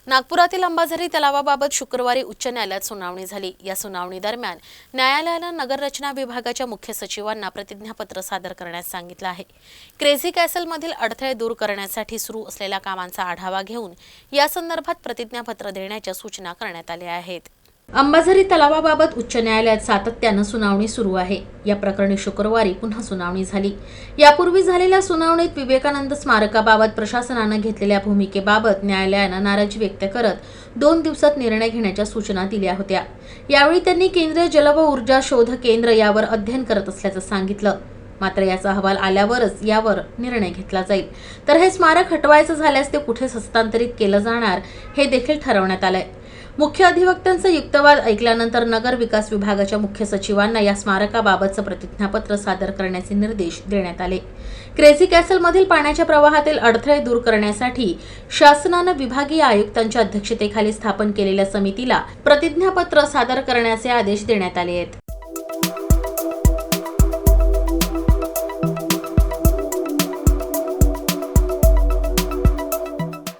नागपुरातील अंबाझरी तलावाबाबत शुक्रवारी उच्च न्यायालयात सुनावणी झाली। या सुनावणी दरम्यान न्यायालयानं नगररचना विभागाच्या मुख्य सचिवांना प्रतिज्ञापत्र सादर करण्यास सांगितलं आहे। क्रेझी कॅसलमधील अडथळे दूर करण्यासाठी सुरू असलेल्या कामांचा आढावा घेऊन या संदर्भात प्रतिज्ञापत्र देण्याच्या सूचना करण्यात आल्या आहेत। अंबाझरी तलावाबाबत उच्च न्यायालयात सातत्यानं सुनावणी सुरू आहे। या प्रकरणी शुक्रवारी पुन्हा सुनावणी झाली। यापूर्वी झालेल्या सुनावणीत विवेकानंद स्मारकाबाबत प्रशासनानं घेतलेल्या भूमिकेबाबत न्यायालयानं नाराजी व्यक्त करत 2 दिवसात निर्णय घेण्याच्या सूचना दिल्या होत्या। यावेळी त्यांनी केंद्रीय जल व ऊर्जा शोध केंद्र यावर अध्ययन करत असल्याचं सांगितलं। मात्र याचा अहवाल आल्यावरच यावर निर्णय घेतला जाईल। तर हे स्मारक हटवायचं झाल्यास ते कुठे हस्तांतरित केलं जाणार हे देखील ठरवण्यात आलंय। मुख्य अधिवक्त्यांचा युक्तवाद ऐकल्यानंतर नगर विकास विभागाच्या मुख्य सचिवांना या स्मारकाबाबतचं प्रतिज्ञापत्र सादर करण्याचे निर्देश देण्यात आले। क्रेझी कॅसलमधील पाण्याच्या प्रवाहातील अडथळे दूर करण्यासाठी शासनानं विभागीय आयुक्तांच्या अध्यक्षतेखाली स्थापन केलेल्या समितीला प्रतिज्ञापत्र सादर करण्याचे आदेश देण्यात आले आहेत।